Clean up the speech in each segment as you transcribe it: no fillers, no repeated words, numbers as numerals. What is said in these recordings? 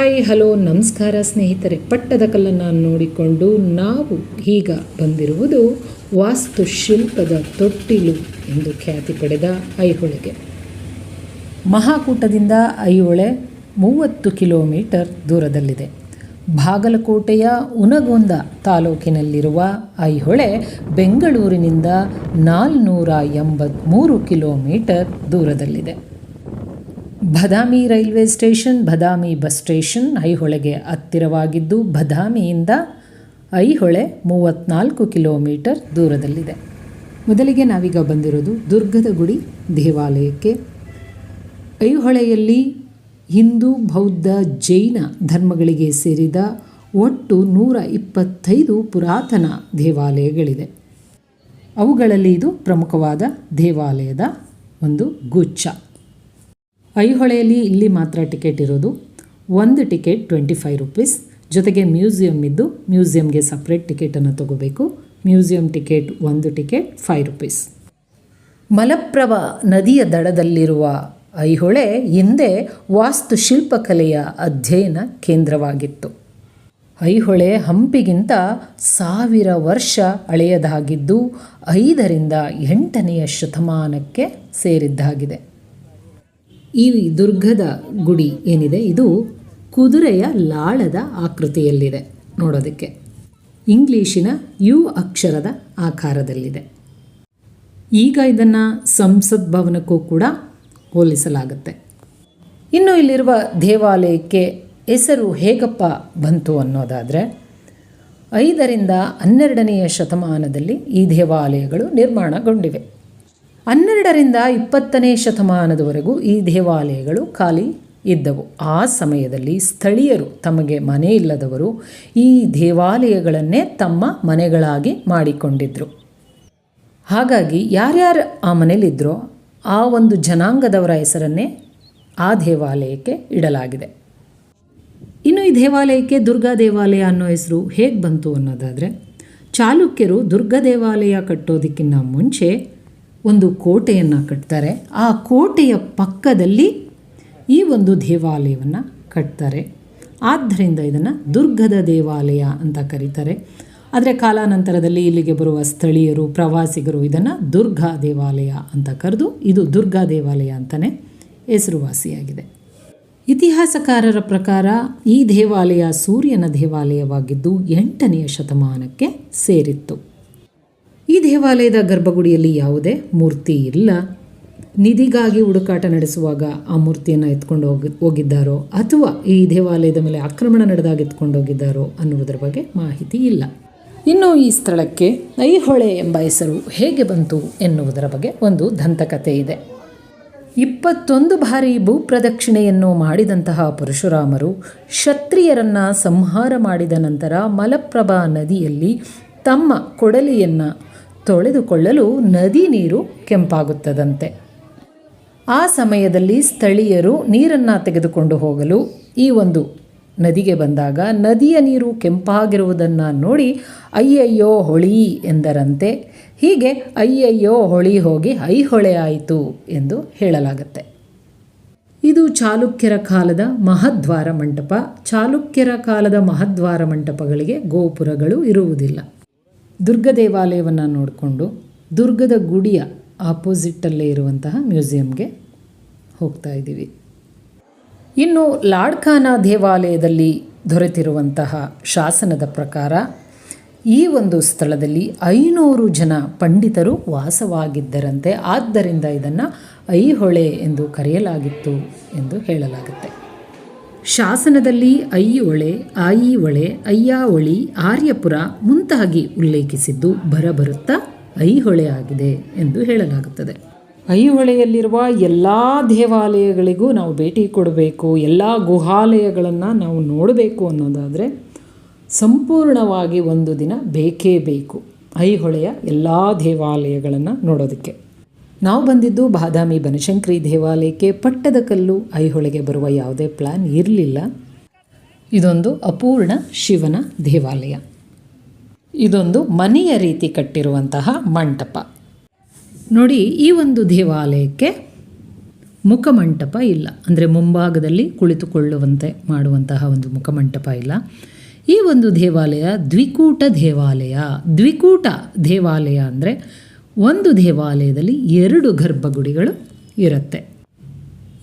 Hi hello ನಮಸ್ಕಾರ ಸ್ನೇಹಿತರೆ. ಪಟ್ಟದಕಲ್ಲನ್ನು ನೋಡಿಕೊಂಡು ನಾವು ಈಗ ಬಂದಿರುವುದು ವಾಸ್ತುಶಿಲ್ಪದ ತೊಟ್ಟಿಲು ಎಂದು ಖ್ಯಾತಿ ಪಡೆದ ಐಹೊಳೆಗೆ. ಮಹಾಕೂಟದಿಂದ ಐಹೊಳೆ 30 ಕಿಲೋಮೀಟರ್ ದೂರದಲ್ಲಿದೆ. ಬಾಗಲಕೋಟೆಯ ಹುನಗೊಂದ ತಾಲೂಕಿನಲ್ಲಿರುವ ಐಹೊಳೆ ಬೆಂಗಳೂರಿನಿಂದ 483 ಕಿಲೋಮೀಟರ್ ದೂರದಲ್ಲಿದೆ. Badami railway station, Badami bus station ಐಹೊಳೆಗೆ ಹತ್ತಿರವಾಗಿದ್ದು, ಬದಾಮಿಯಿಂದ ಐಹೊಳೆ 34 ಕಿಲೋಮೀಟರ್ ದೂರದಲ್ಲಿದೆ. ಮೊದಲಿಗೆ ನಾವೀಗ ಬಂದಿರೋದು ದುರ್ಗದ ಗುಡಿ ದೇವಾಲಯಕ್ಕೆ. ಐಹೊಳೆಯಲ್ಲಿ ಹಿಂದೂ, ಬೌದ್ಧ, ಜೈನ ಧರ್ಮಗಳಿಗೆ ಸೇರಿದ ಒಟ್ಟು 125 ಪುರಾತನ ದೇವಾಲಯಗಳಿದೆ. ಅವುಗಳಲ್ಲಿ ಇದು ಪ್ರಮುಖವಾದ ದೇವಾಲಯದ ಒಂದು ಗುಚ್ಛ. ಐಹೊಳೆಯಲ್ಲಿ ಇಲ್ಲಿ ಮಾತ್ರ ಟಿಕೆಟ್ ಇರೋದು. ಒಂದು ಟಿಕೆಟ್ 25 ರೂಪೀಸ್. ಜೊತೆಗೆ ಮ್ಯೂಸಿಯಂ ಇದ್ದು ಮ್ಯೂಸಿಯಂಗೆ ಸಪ್ರೇಟ್ ಟಿಕೆಟನ್ನು ತಗೋಬೇಕು. ಮ್ಯೂಸಿಯಂ ಟಿಕೆಟ್ ಒಂದು ಟಿಕೆಟ್ 5 ರೂಪೀಸ್. ಮಲಪ್ರಭಾ ನದಿಯ ದಡದಲ್ಲಿರುವ ಐಹೊಳೆ ಹಿಂದೆ ವಾಸ್ತುಶಿಲ್ಪಕಲೆಯ ಅಧ್ಯಯನ ಕೇಂದ್ರವಾಗಿತ್ತು. ಐಹೊಳೆ ಹಂಪಿಗಿಂತ 1000 ವರ್ಷ ಹಳೆಯದಾಗಿದ್ದು 5ರಿಂದ 8ನೇ ಶತಮಾನಕ್ಕೆ ಸೇರಿದ್ದಾಗಿದೆ. ಈ ದುರ್ಗದ ಗುಡಿ ಏನಿದೆ ಇದು ಕುದುರೆಯ ಲಾಳದ ಆಕೃತಿಯಲ್ಲಿದೆ. ನೋಡೋದಕ್ಕೆ ಇಂಗ್ಲೀಷಿನ ಯು ಅಕ್ಷರದ ಆಕಾರದಲ್ಲಿದೆ. ಈಗ ಇದನ್ನು ಸಂಸತ್ ಭವನಕ್ಕೂ ಕೂಡ ಹೋಲಿಸಲಾಗುತ್ತೆ. ಇನ್ನು ಇಲ್ಲಿರುವ ದೇವಾಲಯಕ್ಕೆ ಹೆಸರು ಹೇಗಪ್ಪ ಬಂತು ಅನ್ನೋದಾದರೆ, 5ರಿಂದ 12ನೇ ಶತಮಾನದಲ್ಲಿ ಈ ದೇವಾಲಯಗಳು ನಿರ್ಮಾಣಗೊಂಡಿವೆ. 12ರಿಂದ 20ನೇ ಶತಮಾನದವರೆಗೂ ಈ ದೇವಾಲಯಗಳು ಖಾಲಿ ಇದ್ದವು. ಆ ಸಮಯದಲ್ಲಿ ಸ್ಥಳೀಯರು ತಮಗೆ ಮನೆ ಇಲ್ಲದವರು ಈ ದೇವಾಲಯಗಳನ್ನೇ ತಮ್ಮ ಮನೆಗಳಾಗಿ ಮಾಡಿಕೊಂಡಿದ್ದರು. ಹಾಗಾಗಿ ಯಾರ್ಯಾರು ಆ ಮನೆಯಲ್ಲಿದ್ದರೋ ಆ ಒಂದು ಜನಾಂಗದವರ ಹೆಸರನ್ನೇ ಆ ದೇವಾಲಯಕ್ಕೆ ಇಡಲಾಗಿದೆ. ಇನ್ನು ಈ ದೇವಾಲಯಕ್ಕೆ ದುರ್ಗಾ ದೇವಾಲಯ ಅನ್ನೋ ಹೆಸರು ಹೇಗೆ ಬಂತು ಅನ್ನೋದಾದರೆ, ಚಾಲುಕ್ಯರು ದುರ್ಗಾ ದೇವಾಲಯ ಕಟ್ಟೋದಕ್ಕಿಂತ ಮುಂಚೆ ಒಂದು ಕೋಟೆಯನ್ನು ಕಟ್ತಾರೆ. ಆ ಕೋಟೆಯ ಪಕ್ಕದಲ್ಲಿ ಈ ಒಂದು ದೇವಾಲಯವನ್ನು ಕಟ್ತಾರೆ. ಆದ್ದರಿಂದ ಇದನ್ನು ದುರ್ಗದ ದೇವಾಲಯ ಅಂತ ಕರೀತಾರೆ. ಆದರೆ ಕಾಲಾನಂತರದಲ್ಲಿ ಇಲ್ಲಿಗೆ ಬರುವ ಸ್ಥಳೀಯರು, ಪ್ರವಾಸಿಗರು ಇದನ್ನು ದುರ್ಗಾ ದೇವಾಲಯ ಅಂತ ಕರೆದು ಇದು ದುರ್ಗಾ ದೇವಾಲಯ ಅಂತಲೇ ಹೆಸರುವಾಸಿಯಾಗಿದೆ. ಇತಿಹಾಸಕಾರರ ಪ್ರಕಾರ ಈ ದೇವಾಲಯ ಸೂರ್ಯನ ದೇವಾಲಯವಾಗಿದ್ದು 8ನೇ ಶತಮಾನಕ್ಕೆ ಸೇರಿತ್ತು. ಈ ದೇವಾಲಯದ ಗರ್ಭಗುಡಿಯಲ್ಲಿ ಯಾವುದೇ ಮೂರ್ತಿ ಇಲ್ಲ. ನಿಧಿಗಾಗಿ ಹುಡುಕಾಟ ನಡೆಸುವಾಗ ಆ ಮೂರ್ತಿಯನ್ನು ಎತ್ಕೊಂಡು ಹೋಗಿದ್ದಾರೋ ಅಥವಾ ಈ ದೇವಾಲಯದ ಮೇಲೆ ಆಕ್ರಮಣ ನಡೆದಾಗ ಎತ್ಕೊಂಡು ಹೋಗಿದ್ದಾರೋ ಅನ್ನುವುದರ ಬಗ್ಗೆ ಮಾಹಿತಿ ಇಲ್ಲ. ಇನ್ನು ಈ ಸ್ಥಳಕ್ಕೆ ಐಹೊಳೆ ಎಂಬ ಹೆಸರು ಹೇಗೆ ಬಂತು ಎನ್ನುವುದರ ಬಗ್ಗೆ ಒಂದು ದಂತಕಥೆ ಇದೆ. 21 ಬಾರಿ ಭೂಪ್ರದಕ್ಷಿಣೆಯನ್ನು ಮಾಡಿದಂತಹ ಪರಶುರಾಮರು ಕ್ಷತ್ರಿಯರನ್ನು ಸಂಹಾರ ಮಾಡಿದ ನಂತರ ಮಲಪ್ರಭಾ ನದಿಯಲ್ಲಿ ತಮ್ಮ ಕೊಡಲಿಯನ್ನು ತೊಳೆದುಕೊಳ್ಳಲು ನದಿ ನೀರು ಕೆಂಪಾಗುತ್ತದಂತೆ. ಆ ಸಮಯದಲ್ಲಿ ಸ್ಥಳೀಯರು ನೀರನ್ನು ತೆಗೆದುಕೊಂಡು ಹೋಗಲು ಈ ಒಂದು ನದಿಗೆ ಬಂದಾಗ ನದಿಯ ನೀರು ಕೆಂಪಾಗಿರುವುದನ್ನು ನೋಡಿ ಅಯ್ಯಯ್ಯೋ ಹೊಳಿ ಎಂದರಂತೆ. ಹೀಗೆ ಅಯ್ಯಯ್ಯೋ ಹೊಳಿ ಹೋಗಿ ಐಹೊಳೆ ಆಯಿತು ಎಂದು ಹೇಳಲಾಗುತ್ತೆ. ಇದು ಚಾಲುಕ್ಯರ ಕಾಲದ ಮಹದ್ವಾರ ಮಂಟಪ. ಚಾಲುಕ್ಯರ ಕಾಲದ ಮಹದ್ವಾರ ಮಂಟಪಗಳಿಗೆ ಗೋಪುರಗಳು ಇರುವುದಿಲ್ಲ. ದುರ್ಗ ದೇವಾಲಯವನ್ನು ನೋಡಿಕೊಂಡು ದುರ್ಗದ ಗುಡಿಯ ಆಪೋಸಿಟ್ಟಲ್ಲೇ ಇರುವಂತಹ ಮ್ಯೂಸಿಯಂಗೆ ಹೋಗ್ತಾ ಇದ್ದೀವಿ. ಇನ್ನು ಲಾಡ್ಖಾನಾ ದೇವಾಲಯದಲ್ಲಿ ದೊರೆತಿರುವಂತಹ ಶಾಸನದ ಪ್ರಕಾರ ಈ ಒಂದು ಸ್ಥಳದಲ್ಲಿ 500 ಜನ ಪಂಡಿತರು ವಾಸವಾಗಿದ್ದರಂತೆ. ಆದ್ದರಿಂದ ಇದನ್ನು ಐಹೊಳೆ ಎಂದು ಕರೆಯಲಾಗಿತ್ತು ಎಂದು ಹೇಳಲಾಗುತ್ತೆ. ಶಾಸನದಲ್ಲಿ ಐಹೊಳೆ, ಆಯಿಹೊಳೆ, ಅಯ್ಯಾವಳಿ, ಆರ್ಯಪುರ ಮುಂತಾಗಿ ಉಲ್ಲೇಖಿಸಿದ್ದು ಬರಬರುತ್ತಾ ಐಹೊಳೆ ಆಗಿದೆ ಎಂದು ಹೇಳಲಾಗುತ್ತದೆ. ಐಹೊಳೆಯಲ್ಲಿರುವ ಎಲ್ಲ ದೇವಾಲಯಗಳಿಗೂ ನಾವು ಭೇಟಿ ಕೊಡಬೇಕು, ಎಲ್ಲ ಗುಹಾಲಯಗಳನ್ನು ನಾವು ನೋಡಬೇಕು ಅನ್ನೋದಾದರೆ ಸಂಪೂರ್ಣವಾಗಿ ಒಂದು ದಿನ ಬೇಕೇ ಬೇಕು ಐಹೊಳೆಯ ಎಲ್ಲ ದೇವಾಲಯಗಳನ್ನು ನೋಡೋದಕ್ಕೆ. ನಾವು ಬಂದಿದ್ದು ಬಾದಾಮಿ ಬನಶಂಕರಿ ದೇವಾಲಯಕ್ಕೆ. ಪಟ್ಟದಕಲ್ಲು ಐಹೊಳೆಗೆ ಬರುವ ಯಾವುದೇ ಪ್ಲ್ಯಾನ್ ಇರಲಿಲ್ಲ. ಇದೊಂದು ಅಪೂರ್ಣ ಶಿವನ ದೇವಾಲಯ. ಇದೊಂದು ಮನೆಯ ರೀತಿ ಕಟ್ಟಿರುವಂತಹ ಮಂಟಪ. ನೋಡಿ, ಈ ಒಂದು ದೇವಾಲಯಕ್ಕೆ ಮುಖಮಂಟಪ ಇಲ್ಲ, ಅಂದರೆ ಮುಂಭಾಗದಲ್ಲಿ ಕುಳಿತುಕೊಳ್ಳುವಂತೆ ಮಾಡುವಂತಹ ಒಂದು ಮುಖಮಂಟಪ ಇಲ್ಲ. ಈ ಒಂದು ದೇವಾಲಯ ದ್ವಿಕೂಟ ದೇವಾಲಯ. ದ್ವಿಕೂಟ ದೇವಾಲಯ ಅಂದರೆ ಒಂದು ದೇವಾಲಯದಲ್ಲಿ 2 ಗರ್ಭಗುಡಿಗಳು ಇರುತ್ತೆ.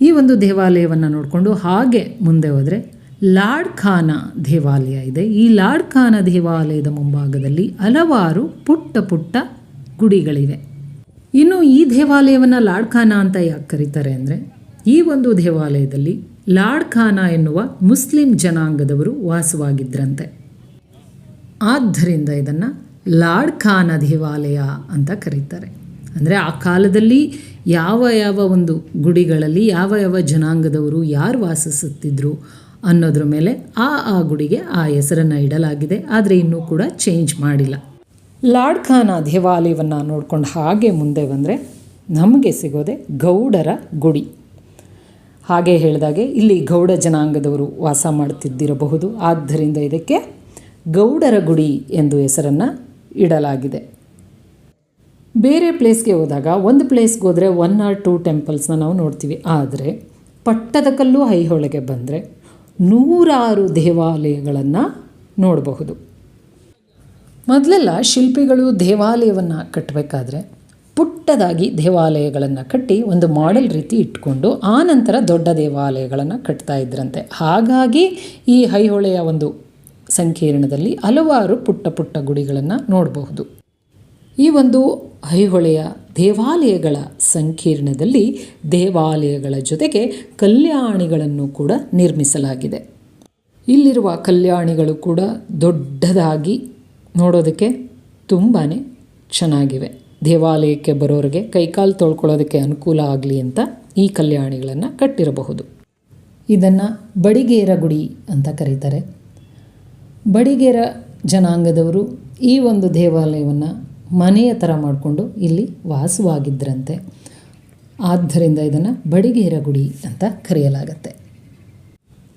ಈ ಒಂದು ದೇವಾಲಯವನ್ನು ನೋಡಿಕೊಂಡು ಹಾಗೆ ಮುಂದೆ ಹೋದರೆ ಲಾಡ್ಖಾನ ದೇವಾಲಯ ಇದೆ. ಈ ಲಾಡ್ಖಾನ ದೇವಾಲಯದ ಮುಂಭಾಗದಲ್ಲಿ ಹಲವಾರು ಪುಟ್ಟ ಪುಟ್ಟ ಗುಡಿಗಳಿವೆ. ಇನ್ನು ಈ ದೇವಾಲಯವನ್ನು ಲಾಡ್ಖಾನ ಅಂತ ಯಾಕೆ ಕರೀತಾರೆ ಅಂದರೆ, ಈ ಒಂದು ದೇವಾಲಯದಲ್ಲಿ ಲಾಡ್ಖಾನ ಎನ್ನುವ ಮುಸ್ಲಿಂ ಜನಾಂಗದವರು ವಾಸವಾಗಿದ್ದರಂತೆ. ಆದ್ದರಿಂದ ಇದನ್ನು ಲಾಡ್ಖಾನ ದೇವಾಲಯ ಅಂತ ಕರೀತಾರೆ. ಅಂದರೆ ಆ ಕಾಲದಲ್ಲಿ ಯಾವ ಯಾವ ಒಂದು ಗುಡಿಗಳಲ್ಲಿ ಯಾವ ಯಾವ ಜನಾಂಗದವರು ಯಾರು ವಾಸಿಸುತ್ತಿದ್ದರು ಅನ್ನೋದ್ರ ಮೇಲೆ ಆ ಗುಡಿಗೆ ಆ ಹೆಸರನ್ನು ಇಡಲಾಗಿದೆ. ಆದರೆ ಇನ್ನೂ ಕೂಡ ಚೇಂಜ್ ಮಾಡಿಲ್ಲ. ಲಾಡ್ಖಾನ ದೇವಾಲಯವನ್ನು ನೋಡ್ಕೊಂಡು ಹಾಗೆ ಮುಂದೆ ಬಂದರೆ ನಮಗೆ ಸಿಗೋದೆ ಗೌಡರ ಗುಡಿ. ಹಾಗೆ ಹೇಳಿದಾಗೆ ಇಲ್ಲಿ ಗೌಡ ಜನಾಂಗದವರು ವಾಸ ಮಾಡ್ತಿದ್ದಿರಬಹುದು. ಆದ್ದರಿಂದ ಇದಕ್ಕೆ ಗೌಡರ ಗುಡಿ ಎಂದು ಹೆಸರನ್ನು ಇಡಲಾಗಿದೆ. ಬೇರೆ ಪ್ಲೇಸ್ಗೆ ಹೋದಾಗ ಒಂದು ಪ್ಲೇಸ್ಗೆ ಹೋದರೆ 1 or 2 ಟೆಂಪಲ್ಸ್ನ ನಾವು ನೋಡ್ತೀವಿ. ಆದರೆ ಪಟ್ಟದಕಲ್ಲು ಐಹೊಳೆಗೆ ಬಂದರೆ 100 ದೇವಾಲಯಗಳನ್ನು ನೋಡಬಹುದು. ಮೊದಲೆಲ್ಲ ಶಿಲ್ಪಿಗಳು ದೇವಾಲಯವನ್ನು ಕಟ್ಟಬೇಕಾದ್ರೆ ಪುಟ್ಟದಾಗಿ ದೇವಾಲಯಗಳನ್ನು ಕಟ್ಟಿ ಒಂದು ಮಾಡೆಲ್ ರೀತಿ ಇಟ್ಕೊಂಡು ಆನಂತರ ದೊಡ್ಡ ದೇವಾಲಯಗಳನ್ನು ಕಟ್ತಾ ಇದ್ರಂತೆ. ಹಾಗಾಗಿ ಈ ಐಹೊಳೆಯ ಒಂದು ಸಂಕೀರ್ಣದಲ್ಲಿ ಹಲವಾರು ಪುಟ್ಟ ಪುಟ್ಟ ಗುಡಿಗಳನ್ನು ನೋಡಬಹುದು. ಈ ಒಂದು ಐಹೊಳೆಯ ದೇವಾಲಯಗಳ ಸಂಕೀರ್ಣದಲ್ಲಿ ದೇವಾಲಯಗಳ ಜೊತೆಗೆ ಕಲ್ಯಾಣಿಗಳನ್ನು ಕೂಡ ನಿರ್ಮಿಸಲಾಗಿದೆ. ಇಲ್ಲಿರುವ ಕಲ್ಯಾಣಿಗಳು ಕೂಡ ದೊಡ್ಡದಾಗಿ ನೋಡೋದಕ್ಕೆ ತುಂಬಾ ಚೆನ್ನಾಗಿವೆ. ದೇವಾಲಯಕ್ಕೆ ಬರೋರಿಗೆ ಕೈಕಾಲು ತೊಳ್ಕೊಳ್ಳೋದಕ್ಕೆ ಅನುಕೂಲ ಆಗಲಿ ಅಂತ ಈ ಕಲ್ಯಾಣಿಗಳನ್ನು ಕಟ್ಟಿರಬಹುದು. ಇದನ್ನು ಬಡಿಗೇರ ಗುಡಿ ಅಂತ ಕರೀತಾರೆ. ಬಡಿಗೇರ ಜನಾಂಗದವರು ಈ ಒಂದು ದೇವಾಲಯವನ್ನು ಮನೆಯ ಥರ ಮಾಡಿಕೊಂಡು ಇಲ್ಲಿ ವಾಸವಾಗಿದ್ದರಂತೆ. ಆದ್ದರಿಂದ ಇದನ್ನು ಬಡಿಗೇರ ಗುಡಿ ಅಂತ ಕರೆಯಲಾಗತ್ತೆ.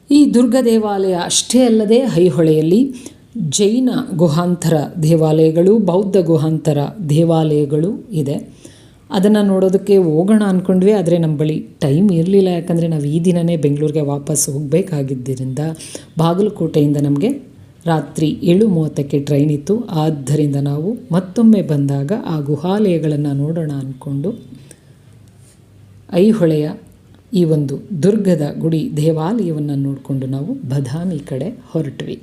ಈ ದುರ್ಗ ದೇವಾಲಯ ಅಷ್ಟೇ ಅಲ್ಲದೆ ಐಹೊಳೆಯಲ್ಲಿ ಜೈನ ಗುಹಾಂತರ ದೇವಾಲಯಗಳು, ಬೌದ್ಧ ಗುಹಾಂತರ ದೇವಾಲಯಗಳು ಇದೆ. ಅದನ್ನು ನೋಡೋದಕ್ಕೆ ಹೋಗೋಣ ಅಂದ್ಕೊಂಡ್ವಿ, ಆದರೆ ನಮ್ಮ ಬಳಿ ಟೈಮ್ ಇರಲಿಲ್ಲ. ಯಾಕಂದರೆ ನಾವು ಈ ದಿನವೇ ಬೆಂಗಳೂರಿಗೆ ವಾಪಸ್ ಹೋಗಬೇಕಾಗಿದ್ದರಿಂದ ಬಾಗಲಕೋಟೆಯಿಂದ ನಮಗೆ ರಾತ್ರಿ 7:30ಕ್ಕೆ ಟ್ರೈನ್ ಇತ್ತು. ಆದ್ದರಿಂದ ನಾವು ಮತ್ತೊಮ್ಮೆ ಬಂದಾಗ ಆ ಗುಹಾಲಯಗಳನ್ನು ನೋಡೋಣ ಅಂದ್ಕೊಂಡು ಐಹೊಳೆಯ ಈ ಒಂದು ದುರ್ಗದ ಗುಡಿ ದೇವಾಲಯವನ್ನು ನೋಡಿಕೊಂಡು ನಾವು ಬದಾಮಿ ಕಡೆ ಹೊರಟ್ವಿ.